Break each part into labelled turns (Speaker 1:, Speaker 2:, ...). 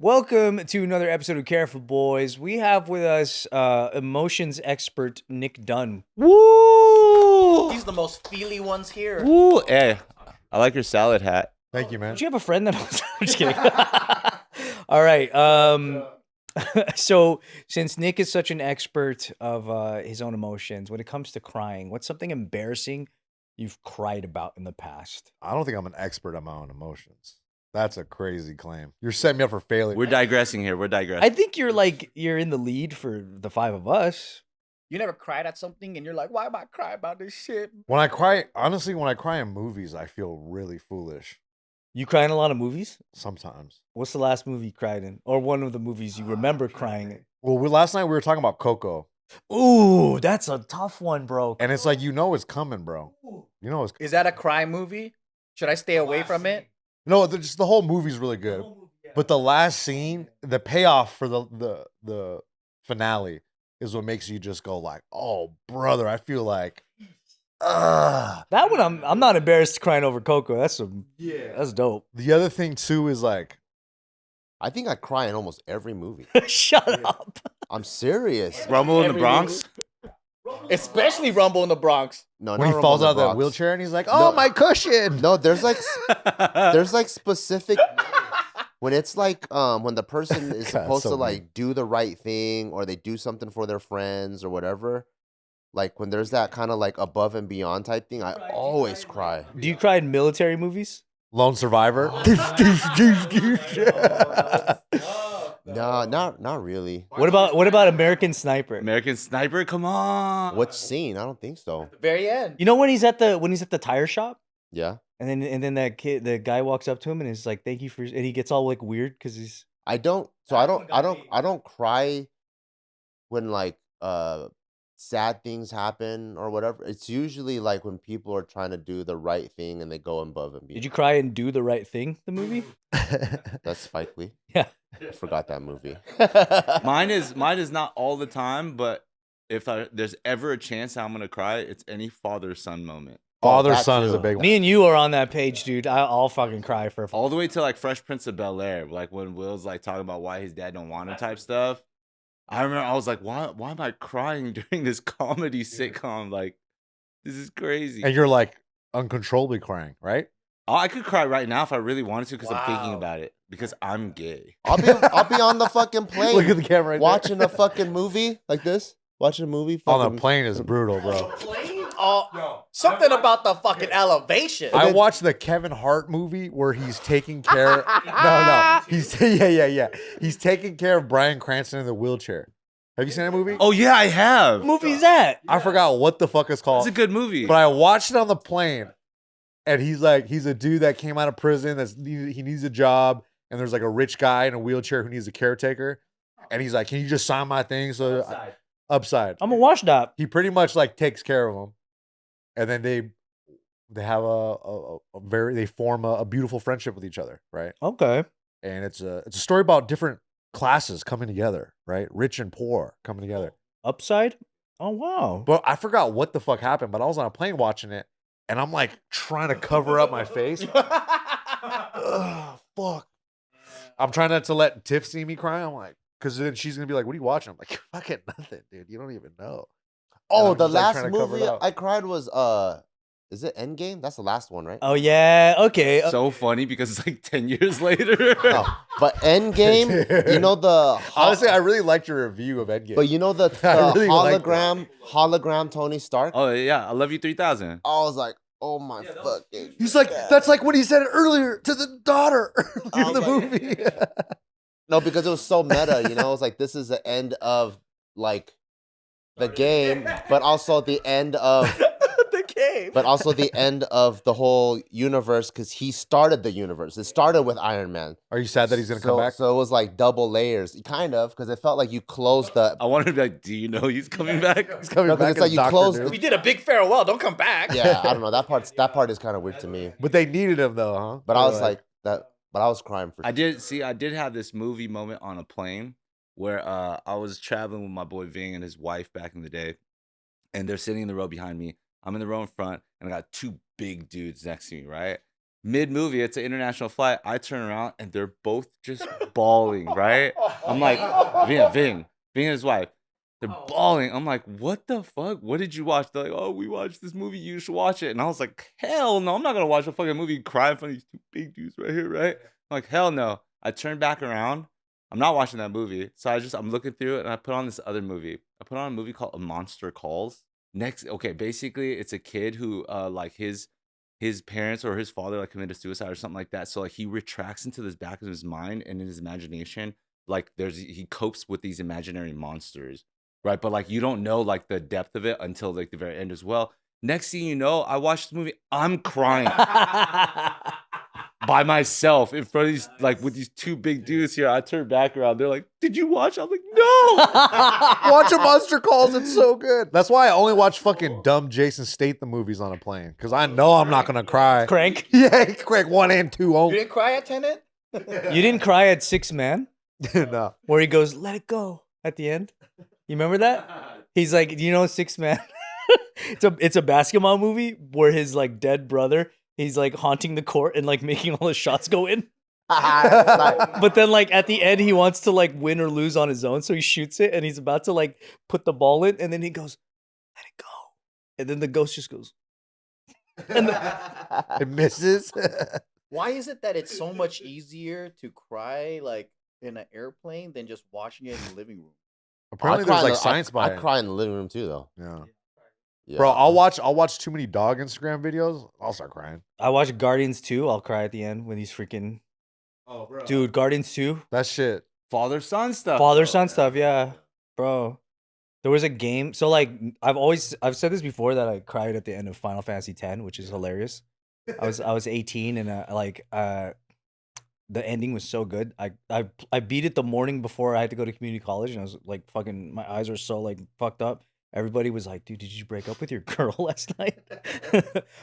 Speaker 1: Welcome to another episode of Careful Boys. We have with us emotions expert Nick Dunn.
Speaker 2: Woo!
Speaker 3: He's the most feely ones here.
Speaker 2: Woo! Hey, I like your salad hat.
Speaker 4: Thank you, man.
Speaker 1: Don't you have a friend that knows? I'm just kidding. All right. So since Nick is such an expert of his own emotions, when it comes to crying, what's something embarrassing you've cried about in the past?
Speaker 4: I don't think I'm an expert on my own emotions. That's a crazy claim. You're setting me up for failure.
Speaker 2: We're digressing here. We're digressing.
Speaker 1: I think you're in the lead for the five of us.
Speaker 3: You never cried at something and you're like, why am I crying about this shit?
Speaker 4: When I cry, honestly, when I cry in movies, I feel really foolish
Speaker 1: You cry in a lot of movies?
Speaker 4: sometimes.
Speaker 1: What's the last movie you cried in? Or one of the movies you remember crying in?
Speaker 4: Well, last night we were talking about Coco,
Speaker 1: Ooh, that's a tough one, bro.
Speaker 4: and it's like, you know it's coming, bro. You know it's
Speaker 3: Is that a cry movie? Should I stay away from it?
Speaker 4: no. Just the whole movie's really good, but the last scene, the payoff for the finale is what makes you just go like, oh, brother, I feel like,
Speaker 1: That one I'm not embarrassed crying over Coco. That's dope.
Speaker 4: The other thing too is like,
Speaker 5: I think I cry in almost every movie.
Speaker 1: Shut up.
Speaker 5: I'm serious.
Speaker 2: Rumble in the
Speaker 3: Every
Speaker 2: Bronx.
Speaker 3: Especially Rumble in the Bronx.
Speaker 5: No,
Speaker 4: when
Speaker 5: not
Speaker 4: he
Speaker 5: Rumble
Speaker 4: falls
Speaker 5: in the
Speaker 4: out of that
Speaker 5: Bronx.
Speaker 4: wheelchair and he's like, oh, my cushion.
Speaker 5: No, there's like specific when it's like when the person is
Speaker 4: God,
Speaker 5: supposed
Speaker 4: so
Speaker 5: to
Speaker 4: mean.
Speaker 5: like do the right thing or they do something for their friends or whatever. Like when there's that kind of like above and beyond type thing, I always cry.
Speaker 1: Do you cry in military movies?
Speaker 4: Lone Survivor.
Speaker 5: No, not really.
Speaker 1: What about American Sniper?
Speaker 2: American Sniper. Come on.
Speaker 5: Which scene? I don't think so.
Speaker 3: Very end.
Speaker 1: You know when he's at the tire shop
Speaker 5: Yeah.
Speaker 1: and then the guy walks up to him and is like, "Thank you for," and he gets all like weird because he's
Speaker 5: I don't cry when like sad things happen or whatever. It's usually like when people are trying to do the right thing and they go above and beyond.
Speaker 1: Did you cry and Do the Right Thing? The movie?
Speaker 5: That's Spike Lee.
Speaker 1: Yeah.
Speaker 5: I forgot that movie.
Speaker 2: Mine is not all the time, but if there's ever a chance I'm gonna cry, it's any father-son moment.
Speaker 4: Father
Speaker 5: that
Speaker 4: son is
Speaker 5: too.
Speaker 4: a big one.
Speaker 1: Me and you are on that page, dude. I'll fucking cry for.
Speaker 2: All the way to like Fresh Prince of Bel-Air, like when Will's like talking about why his dad don't want him type stuff. I remember I was like, why am I crying during this comedy sitcom? Like, this is crazy.
Speaker 4: And you're like uncontrollably crying, right?
Speaker 2: Oh, I could cry right now if I really wanted to because I'm thinking
Speaker 3: Wow.
Speaker 2: about it because I'm gay.
Speaker 5: I'll be on the fucking plane
Speaker 4: Look at the camera right
Speaker 5: watching
Speaker 4: there.
Speaker 5: a fucking movie like this. Watching a movie.
Speaker 4: On
Speaker 5: fucking-
Speaker 4: the plane is brutal, bro.
Speaker 3: Oh, something about the fucking elevation.
Speaker 4: I watched the Kevin Hart movie where he's taking care. No, he's yeah. He's taking care of Bryan Cranston in the wheelchair. Have you seen that movie?
Speaker 2: Oh yeah, I have.
Speaker 1: What movie's that?
Speaker 4: I forgot what the fuck it's
Speaker 2: It's
Speaker 4: called.
Speaker 2: a good movie.
Speaker 4: But I watched it on the plane, and he's a dude that came out of prison. He needs a job, and there's like a rich guy in a wheelchair who needs a caretaker, and he's like, "Can you just sign my thing?" So upside.
Speaker 1: I'm a wash that.
Speaker 4: He pretty much like takes care of him, and then they have they form a beautiful friendship with each other, right?
Speaker 1: Okay.
Speaker 4: And it's a story about different classes coming together, right? Rich and poor coming together.
Speaker 1: Upside? Oh wow.
Speaker 4: But I forgot what the fuck happened, but I was on a plane watching it, and I'm like trying to cover up my face. Ugh, fuck. I'm trying not to let Tiff see me cry. I'm like, because then she's gonna be like, "What are you watching?" I'm like, "Fucking nothing, dude. You don't even know."
Speaker 5: Oh,
Speaker 4: I'm
Speaker 5: the
Speaker 4: just, like,
Speaker 5: last
Speaker 4: trying to cover it
Speaker 5: movie
Speaker 4: up.
Speaker 5: I cried was is it Endgame? That's the last one, right?
Speaker 1: Oh yeah. Okay.
Speaker 2: so funny because it's like 10 years later.
Speaker 5: Oh, but Endgame, you know the
Speaker 4: Honestly, I really liked your review of Endgame.
Speaker 5: but you know the
Speaker 4: I really liked
Speaker 5: hologram Tony Stark.
Speaker 2: Oh yeah, I love you 3000.
Speaker 5: I was like, oh my fucking.
Speaker 4: He's like, that's like what he said earlier to the daughter in the
Speaker 5: like-
Speaker 4: movie.
Speaker 5: No, because it was so meta, you know. It was like this is the end of like the game, but also the end of
Speaker 3: the game.
Speaker 5: but also the end of the whole universe because he started the universe. It started with Iron Man.
Speaker 4: Are you sad that he's gonna come back?
Speaker 5: So it was like double layers, kind of, because it felt like you closed the.
Speaker 2: I wanted to be like, do you know he's coming back?
Speaker 4: He's coming
Speaker 5: No, 'cause
Speaker 4: back.
Speaker 5: it's like
Speaker 4: as
Speaker 5: you
Speaker 4: Dr.
Speaker 5: closed
Speaker 4: Doom.
Speaker 3: We did a big farewell. Don't come back.
Speaker 5: Yeah, I don't know. That part is kind of weird to me.
Speaker 4: But they needed him though, huh?
Speaker 5: But I
Speaker 4: They're
Speaker 5: was like that. But I was crying for.
Speaker 2: I did have this movie moment on a plane where I was traveling with my boy Ving and his wife back in the day, and they're sitting in the row behind me. I'm in the row in front, and I got two big dudes next to me, right? Mid movie, it's an international flight. I turn around and they're both just bawling, right? I'm like, Ving and his wife. They're bawling. I'm like, what the fuck? What did you watch? They're like, oh, we watched this movie. You should watch it. And I was like, hell no, I'm not gonna watch a fucking movie cry in front of these two big dudes right here, right? I'm like, hell no. I turned back around. I'm not watching that movie. So I'm looking through it and I put on this other movie. I put on a movie called A Monster Calls. Basically, it's a kid who like his parents or his father like committed suicide or something like that. So like he retracts into this back of his mind and in his imagination, like he copes with these imaginary monsters, right? But like you don't know like the depth of it until like the very end as well. Next thing you know, I watched the movie. I'm crying by myself in front of these like with these two big dudes here. I turn back around. They're like, "Did you watch?" I'm like, "No."
Speaker 4: Watch a Monster Calls. It's so good. That's why I only watch fucking dumb Jason Statham movies on a plane because I know I'm not gonna cry.
Speaker 1: Crank.
Speaker 4: Yeah, Crank 1 and 2
Speaker 3: You
Speaker 4: only.
Speaker 3: didn't cry at Tenet?
Speaker 1: You didn't cry at Six Man
Speaker 4: No.
Speaker 1: where he goes, "Let it go" at the end. You remember that? He's like, "Do you know Six Man?" It's a basketball movie where his like dead brother, he's like haunting the court and like making all the shots go in. But then like at the end he wants to like win or lose on his own, so he shoots it and he's about to like put the ball in and then he goes, "Let it go." And then the ghost just goes. And
Speaker 4: It misses.
Speaker 3: Why is it that it's so much easier to cry like in an airplane than just watching it in the living room?
Speaker 4: Apparently there's like science
Speaker 5: I
Speaker 4: behind it.
Speaker 5: cry in the living room too, though.
Speaker 4: Yeah.
Speaker 5: Yeah.
Speaker 4: Bro, I'll watch too many dog Instagram videos. I'll start crying.
Speaker 1: I watched Guardians 2. I'll cry at the end when he's freaking
Speaker 4: Oh, bro.
Speaker 1: dude, Guardians 2.
Speaker 4: That shit.
Speaker 2: Father son stuff.
Speaker 1: Father son stuff, yeah. Bro. There was a game. So like I've said this before that I cried at the end of Final Fantasy X, which is hilarious. I was 18 and the ending was so good. I beat it the morning before I had to go to community college and I was like fucking my eyes are so like fucked up. Everybody was like, "Dude, did you break up with your girl last night?"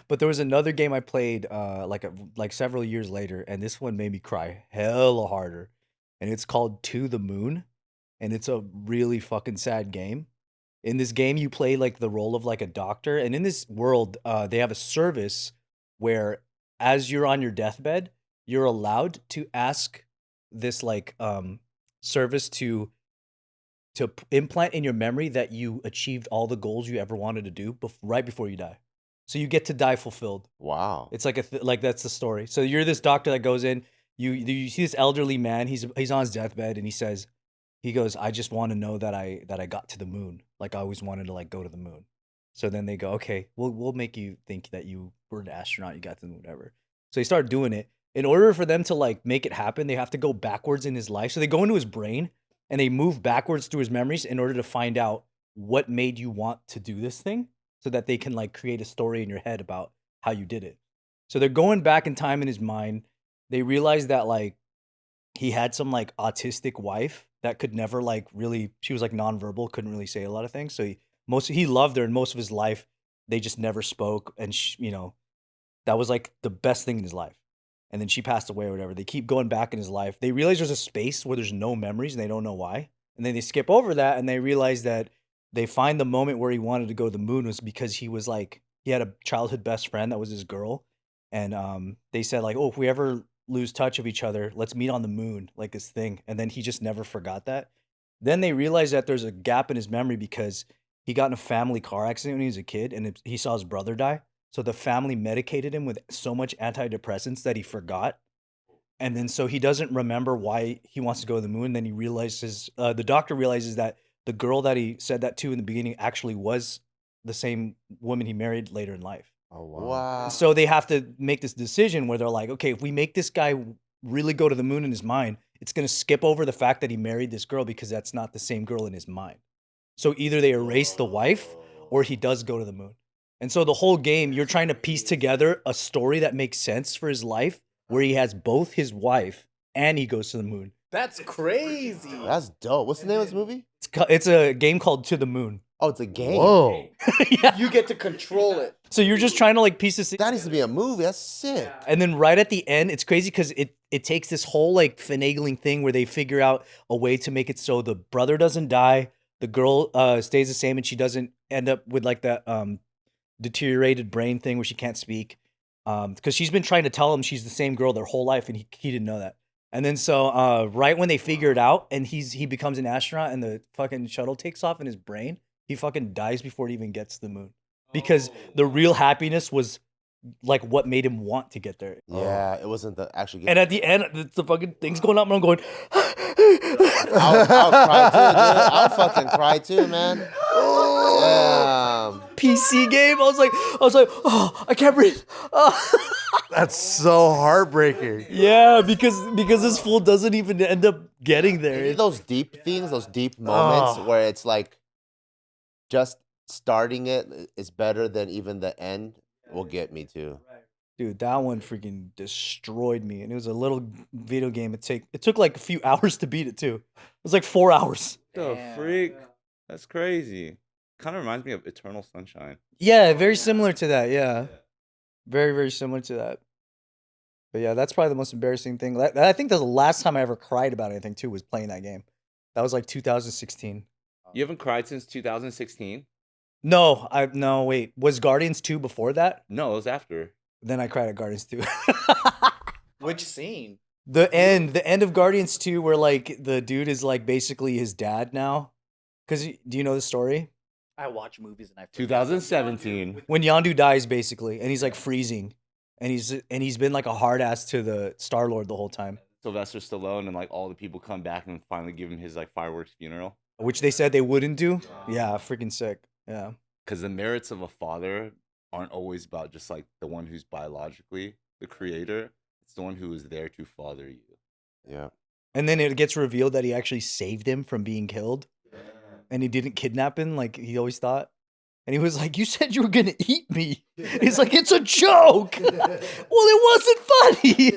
Speaker 1: But there was another game I played like several years later and this one made me cry hella harder. And it's called To the Moon and it's a really fucking sad game. In this game you play like the role of like a doctor and in this world they have a service where as you're on your deathbed you're allowed to ask this like service to implant in your memory that you achieved all the goals you ever wanted to do right before you die, so you get to die fulfilled.
Speaker 5: Wow.
Speaker 1: It's like like that's the story. So you're this doctor that goes in, you see this elderly man, he's on his deathbed and he goes, "I just want to know that I got to the moon. Like I always wanted to like go to the moon." So then they go, "Okay, we'll make you think that you were an astronaut, you got to the moon, whatever." So they start doing it. In order for them to like make it happen, they have to go backwards in his life. So they go into his brain and they move backwards through his memories in order to find out what made you want to do this thing so that they can like create a story in your head about how you did it. So they're going back in time in his mind. They realize that like he had some like autistic wife that could never like really, she was like nonverbal, couldn't really say a lot of things. So he loved her and most of his life they just never spoke and that was like the best thing in his life. And then she passed away or whatever. They keep going back in his life. They realize there's a space where there's no memories and they don't know why. And then they skip over that and they realize that they find the moment where he wanted to go to the moon was because he was like, he had a childhood best friend that was his girl. And they said like, "Oh, if we ever lose touch of each other, let's meet on the moon," like this thing. And then he just never forgot that. Then they realize that there's a gap in his memory because he got in a family car accident when he was a kid and he saw his brother die. So the family medicated him with so much antidepressants that he forgot. And then so he doesn't remember why he wants to go to the moon. Then he realizes, the doctor realizes that the girl that he said that to in the beginning actually was the same woman he married later in life.
Speaker 4: Oh, wow.
Speaker 5: Wow.
Speaker 1: So they have to make this decision where they're like, okay, if we make this guy really go to the moon in his mind, it's going to skip over the fact that he married this girl because that's not the same girl in his mind. So either they erase the wife or he does go to the moon. And so the whole game, you're trying to piece together a story that makes sense for his life where he has both his wife and he goes to the moon.
Speaker 3: That's crazy.
Speaker 5: That's dope. What's the name of this movie?
Speaker 1: It's a game called To the Moon.
Speaker 5: Oh, it's a game.
Speaker 4: Whoa.
Speaker 1: Yeah.
Speaker 3: You get to control it.
Speaker 1: So you're just trying to like piece this.
Speaker 5: That needs to be a movie. That's sick.
Speaker 1: And then right at the end, it's crazy because it takes this whole like finagling thing where they figure out a way to make it so the brother doesn't die, the girl stays the same, and she doesn't end up with like that deteriorated brain thing where she can't speak. because she's been trying to tell him she's the same girl their whole life, and he didn't know that. And then so right when they figure it out, and he becomes an astronaut, and the fucking shuttle takes off in his brain, he fucking dies before it even gets to the moon, because the real happiness was like what made him want to get there.
Speaker 5: Yeah, it wasn't the actually.
Speaker 1: And at the end, the fucking thing's going up, and I'm going.
Speaker 5: I'll cry too, dude. I'll fucking cry too, man. Damn.
Speaker 1: PC game. I was like, oh, I can't breathe. Oh.
Speaker 4: That's so heartbreaking.
Speaker 1: Yeah, because this fool doesn't even end up getting there.
Speaker 5: Maybe those deep things, those deep moments where it's like just starting it is better than even the end will get me too.
Speaker 1: Dude, that one freaking destroyed me, and it was a little video game. It took like a few hours to beat it too. It was like 4 hours.
Speaker 2: The freak? That's crazy. Kind of reminds me of Eternal Sunshine.
Speaker 1: Yeah, very similar to that. Yeah, very very similar to that. But yeah, that's probably the most embarrassing thing. I think that's the last time I ever cried about anything too, was playing that game. That was like 2016.
Speaker 2: You haven't cried since 2016?
Speaker 1: No, wait. Was Guardians 2 before that?
Speaker 2: No, it was after.
Speaker 1: Then I cried at Guardians 2.
Speaker 3: Which scene?
Speaker 1: The end of Guardians 2, where like the dude is like basically his dad now. Cause do you know the story?
Speaker 3: I watch movies and I forget.
Speaker 2: 2017.
Speaker 1: When Yondu dies basically, and he's like freezing, and he's been like a hard ass to the Star-Lord the whole time.
Speaker 2: Sylvester Stallone and like all the people come back and finally give him his like fireworks funeral.
Speaker 1: Which they said they wouldn't do. Yeah, freaking sick. Yeah.
Speaker 2: Because the merits of a father aren't always about just like the one who's biologically the creator. It's the one who is there to father you.
Speaker 5: Yeah.
Speaker 1: And then it gets revealed that he actually saved him from being killed. And he didn't kidnap him like he always thought. And he was like, "You said you were going to eat me." He's like, "It's a joke." Well, it wasn't funny.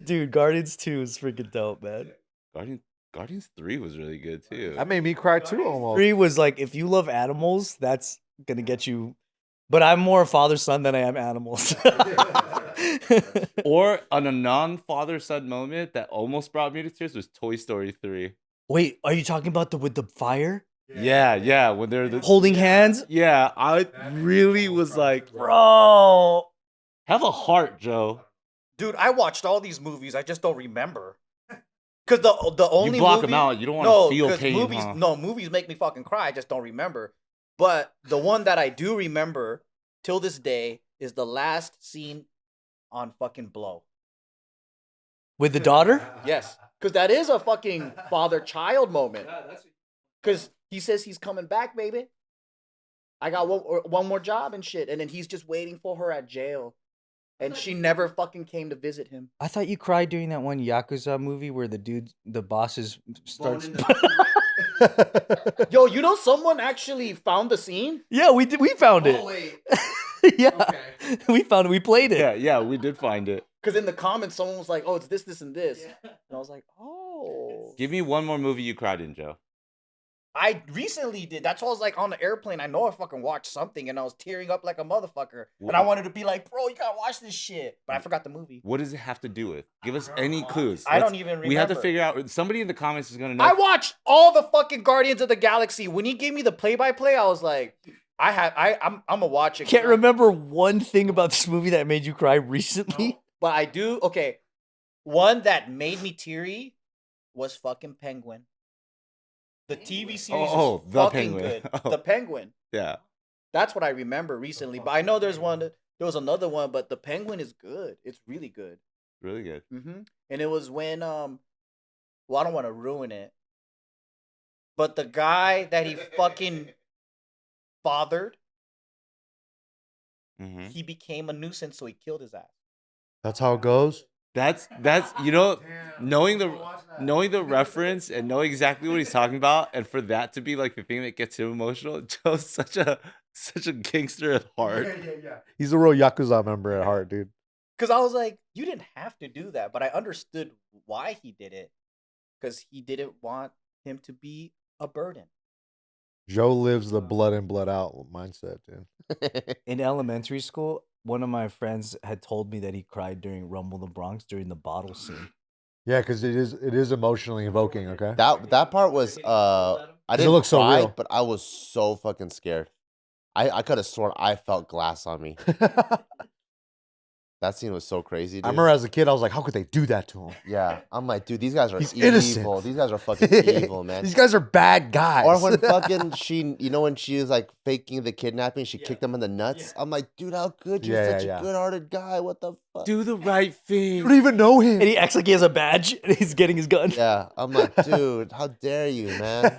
Speaker 1: Dude, Guardians 2 is freaking dope, man.
Speaker 2: Guardians 3 was really good too.
Speaker 4: That made me cry too almost.
Speaker 1: 3 was like, if you love animals, that's going to get you. But I'm more a father-son than I am animals.
Speaker 2: Or on a non-father-son moment that almost brought me to tears was Toy Story 3.
Speaker 1: Wait, are you talking about with the fire?
Speaker 2: Yeah, when they're
Speaker 1: Holding hands?
Speaker 2: Yeah, I really was like,
Speaker 1: Bro.
Speaker 2: have a heart, Joe.
Speaker 3: Dude, I watched all these movies. I just don't remember. Cause the only
Speaker 2: You block
Speaker 3: movie,
Speaker 2: them out. You don't want to feel
Speaker 3: 'cause
Speaker 2: pain.
Speaker 3: movies,
Speaker 2: Huh?
Speaker 3: no, movies make me fucking cry. I just don't remember. But the one that I do remember till this day is the last scene on fucking Blow.
Speaker 1: With the daughter?
Speaker 3: Yes, because that is a fucking father-child moment. Because he says he's coming back, baby. I got one more job and shit, and then he's just waiting for her at jail, and she never fucking came to visit him.
Speaker 1: I thought you cried during that one Yakuza movie where the bosses starts.
Speaker 3: Yo, you know someone actually found the scene?
Speaker 1: Yeah, we found it.
Speaker 3: Oh, wait.
Speaker 1: Yeah,
Speaker 3: Okay.
Speaker 1: we found it. We played it.
Speaker 2: Yeah, we did find it.
Speaker 3: Because in the comments, someone was like, "Oh, it's this, this, and this," and I was like, "Oh."
Speaker 2: Give me one more movie you cried in, Joe.
Speaker 3: I recently did. That's why I was like on the airplane. I know I fucking watched something, and I was tearing up like a motherfucker. And I wanted to be like, "Bro, you gotta watch this shit," but I forgot the movie.
Speaker 2: What does it have to do with? Give us any clues.
Speaker 3: I don't even remember.
Speaker 2: We have to figure out. Somebody in the comments is gonna know.
Speaker 3: I watched all the fucking Guardians of the Galaxy. When he gave me the play-by-play, I was like, I'm gonna watch it.
Speaker 1: Can't remember one thing about this movie that made you cry recently.
Speaker 3: But I do. Okay, one that made me teary was fucking Penguin. The TV series
Speaker 2: Oh,
Speaker 3: is
Speaker 2: The
Speaker 3: fucking
Speaker 2: Penguin.
Speaker 3: good.
Speaker 2: Oh.
Speaker 3: The Penguin.
Speaker 2: Yeah.
Speaker 3: That's what I remember recently. But I know there was another one, but The Penguin is good. It's really good.
Speaker 2: Really good.
Speaker 3: And it was when well, I don't want to ruin it, but the guy that he fucking fathered, he became a nuisance, so he killed his ass.
Speaker 4: That's how it goes.
Speaker 2: That's you know, knowing the reference and knowing exactly what he's talking about, and for that to be like the thing that gets him emotional. Joe's such a gangster at heart.
Speaker 4: Yeah. He's a real Yakuza member at heart, dude.
Speaker 3: Because I was like, you didn't have to do that, but I understood why he did it. Because he didn't want him to be a burden.
Speaker 4: Joe lives the blood in, blood out mindset, dude.
Speaker 1: In elementary school, one of my friends had told me that he cried during Rumble in the Bronx during the bottle scene.
Speaker 4: Yeah, because it is emotionally evoking. Okay.
Speaker 5: That part was I didn't
Speaker 4: look so
Speaker 5: cry,
Speaker 4: real.
Speaker 5: but I was so fucking scared. I could have sworn I felt glass on me. That scene was so crazy, dude.
Speaker 4: I remember as a kid, I was like, how could they do that to him?
Speaker 5: Yeah, I'm like, dude, these guys are
Speaker 4: He's
Speaker 5: evil.
Speaker 4: innocent.
Speaker 5: These guys are fucking evil, man.
Speaker 4: These guys are bad guys.
Speaker 5: Or when fucking when she was like faking the kidnapping, she kicked him in the nuts. I'm like, dude, how good you're such a good-hearted guy. What the fuck?
Speaker 2: Do the right thing.
Speaker 4: You don't even know him.
Speaker 1: And he acts like he has a badge and he's getting his gun.
Speaker 5: Yeah, I'm like, dude, how dare you, man?